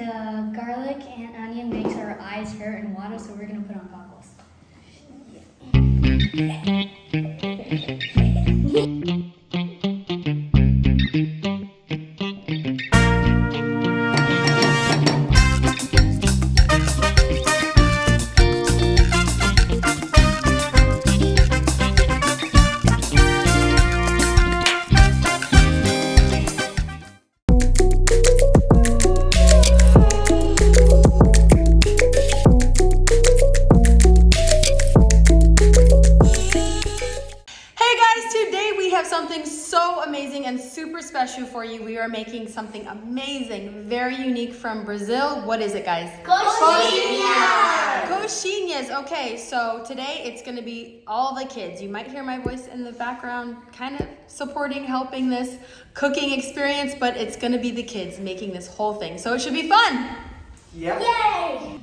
the garlic and onion makes our eyes hurt and water, so we're gonna put on goggles. Something so amazing and super special for you. We are making something amazing, very unique from Brazil. What is it, guys? Coxinhas! Coxinhas. Okay, so today it's going to be all the kids. You might hear my voice in the background kind of supporting, helping this cooking experience, but it's going to be the kids making this whole thing. So it should be fun. Yep. Yay!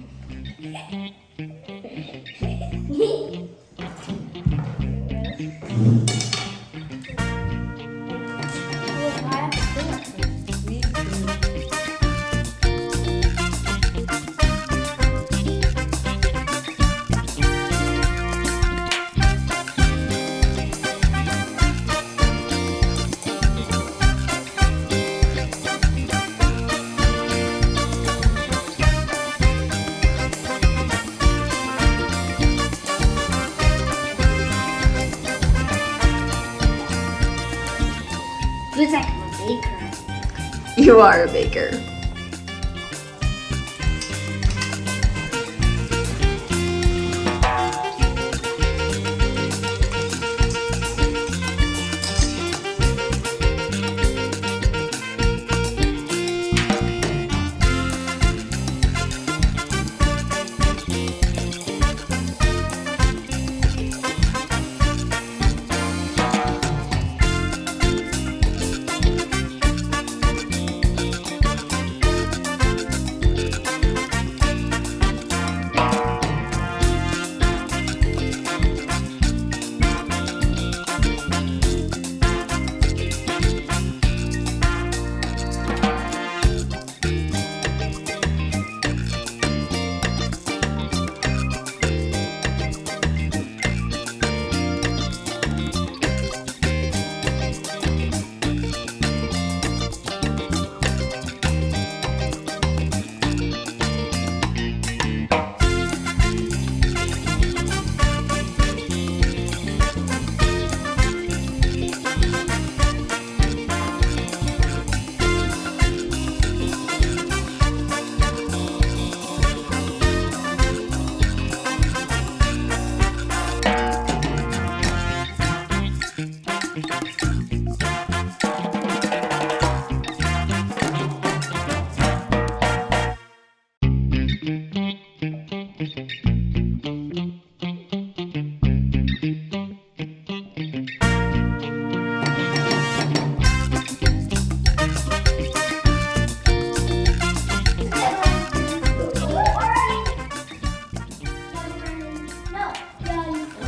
Looks like I'm a baker. You are a baker.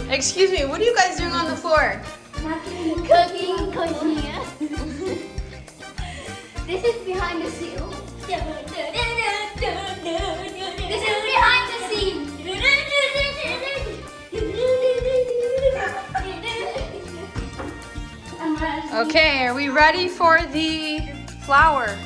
Excuse me, what are you guys doing on the floor? Cooking coxinhas. This is behind the scene. This is behind the scene. Okay, are we ready for the flour?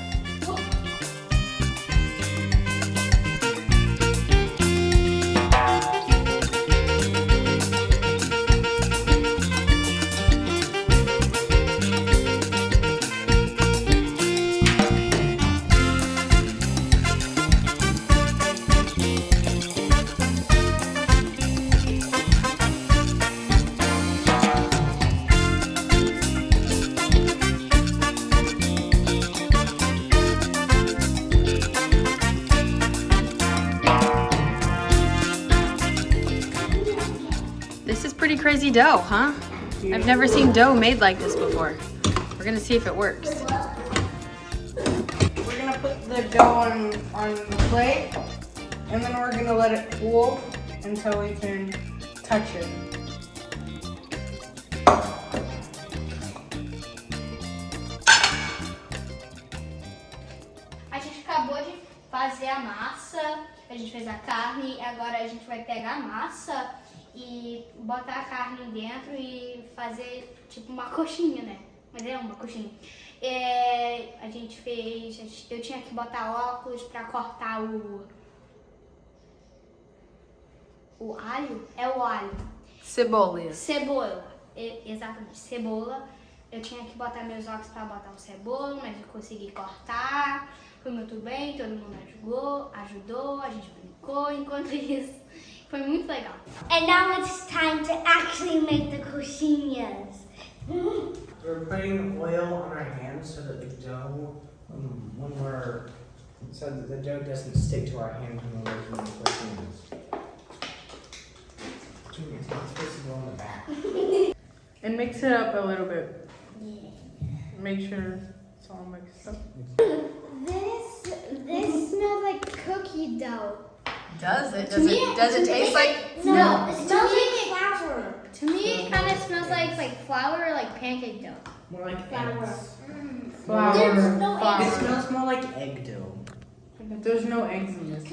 This is pretty crazy dough, huh? I've never seen dough made like this before. We're gonna see if it works. We're gonna put the dough on the plate, and then we're gonna let it cool until we can touch it. A gente acabou de fazer fazer a massa. A gente fez a carne, agora a gente vai pegar a massa e botar a carne dentro e fazer tipo uma coxinha, né? Mas é uma coxinha. A gente fez... Eu tinha que botar óculos pra cortar o alho. É o alho. Cebola. Cebola. Exatamente, cebola. Eu tinha que botar meus óculos pra botar o cebola, mas eu consegui cortar. Foi muito bem, todo mundo ajudou, a gente brincou enquanto isso. Foi muito legal. And now it's time to actually make the coxinhas. We're putting oil on our hands so that the dough, so that the dough doesn't stick to our hand when we're making the coxinhas. It's not supposed to go on the back. And mix it up a little bit. Make sure it's all mixed up. This smells like cookie dough. Does it? Does it taste like? No, it smells like flour. To me, it kind of smells like flour or like pancake dough. More like eggs. Flour. There's no flour. It smells more like egg dough. There's no eggs in this.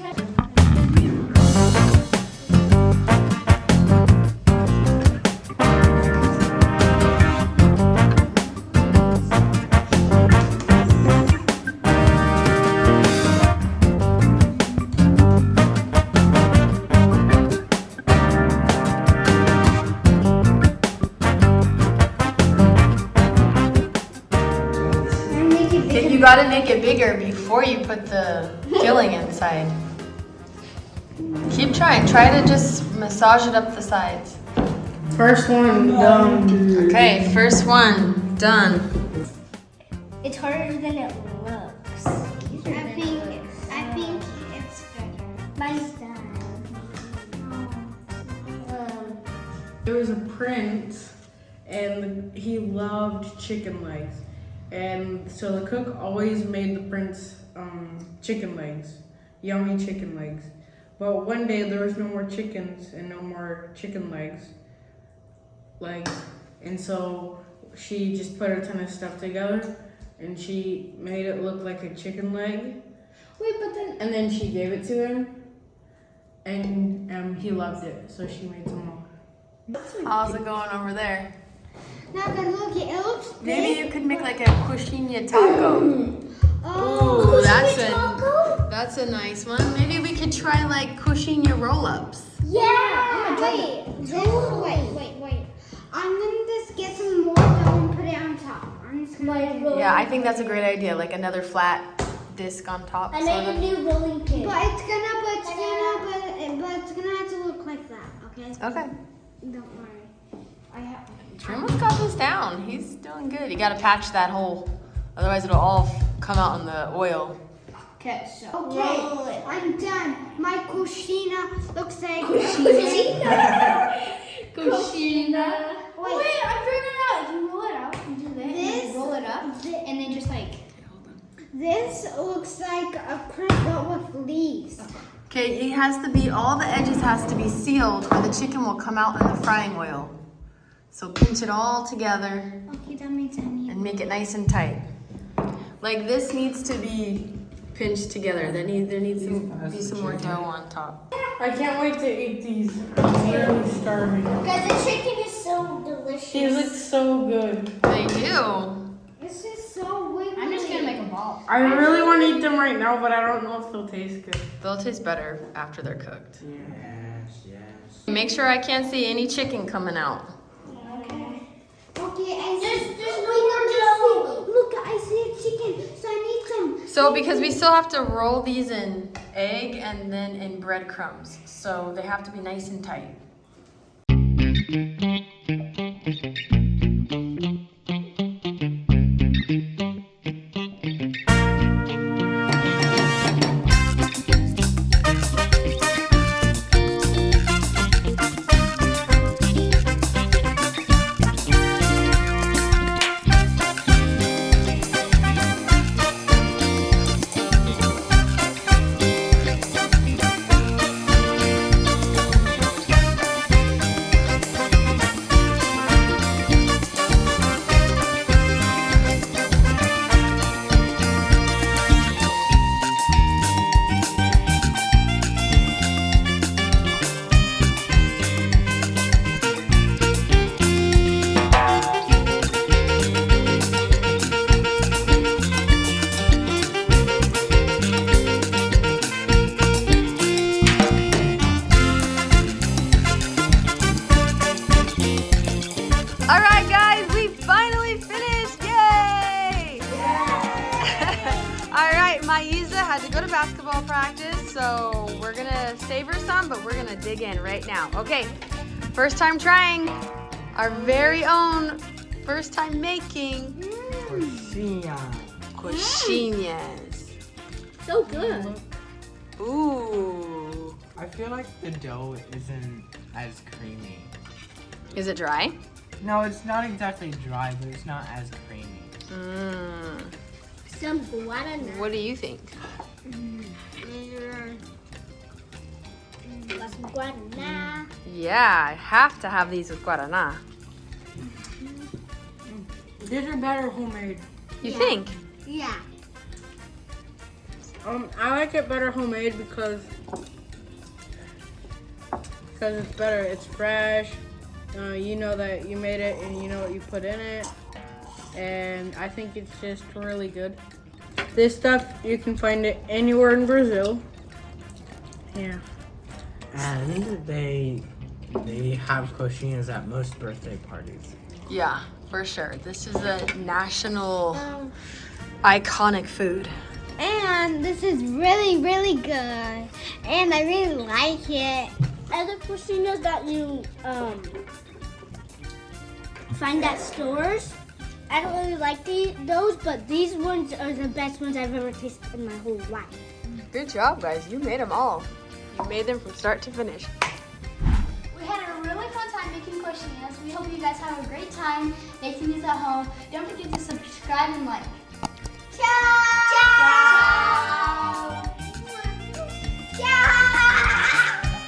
You gotta make it bigger before you put the filling inside. Keep trying. Try to just massage it up the sides. First one done. Okay, first one done. It's harder than it looks. I think it's better. Mine's done. There was a prince, and he loved chicken legs. And so the cook always made the prince chicken legs, yummy chicken legs. But one day there was no more chickens and no more chicken legs. And so she just put a ton of stuff together and she made it look like a chicken leg. And then she gave it to him and he loved it. So she made some more. How's it going over there? Now look, it looks big. Maybe you could make like a coxinha taco. Oh, Ooh, taco? that's a nice one. Maybe we could try like coxinha roll-ups. Yeah. Wait. I'm gonna just get some more dough and put it on top. I'm just gonna Yeah, I think that's a great idea. Like another flat disc on top. I made a new rolling pin. But it's gonna have to look like that. Okay. Okay. Don't worry. Trimo's got this down. He's doing good. You gotta patch that hole, otherwise it'll all come out in the oil. Okay, so. Okay, I'm done. My coxinha looks like Coxinha. Wait, I figured it out. You roll it out and do that. And then roll it up. And then just like. This looks like a crinkle with leaves. Okay, it has to be, all the edges has to be sealed or the chicken will come out in the frying oil. So pinch it all together Okay, that makes sense. and make it nice and tight. Like this needs to be pinched together. There needs to be some more dough on top. I can't wait to eat these. I'm really starving. Because the chicken is so delicious. These look so good. They do. This is so wiggly. I'm just gonna make a ball. I really want to eat them right now, but I don't know if they'll taste good. They'll taste better after they're cooked. Yes. Make sure I can't see any chicken coming out. Okay, and there's no more dough. Look, I see a chicken, so I need some. So because we still have to roll these in egg and then in breadcrumbs. So they have to be nice and tight. basketball practice, so we're gonna savor some, but we're gonna dig in right now. Okay, first time trying our very own, first time making coxinhas. So good. Ooh. I feel like the dough isn't as creamy. Is it dry? No, it's not exactly dry, but it's not as creamy. Mmm. Some guarana. What do you think? Some guarana. Yeah, I have to have these with guarana. These are better homemade. You think? Yeah. I like it better homemade because it's better. It's fresh. You know that you made it and you know what you put in it. And I think it's just really good. This stuff, you can find it anywhere in Brazil. Yeah. And they have coxinhas at most birthday parties. Yeah, for sure. This is a national iconic food. And this is really, really good. And I really like it. Other coxinhas that you find at stores, I don't really like those, but these ones are the best ones I've ever tasted in my whole life. Good job, guys. You made them all. You made them from start to finish. We had a really fun time making coxinhas. We hope you guys have a great time making these at home. Don't forget to subscribe and like.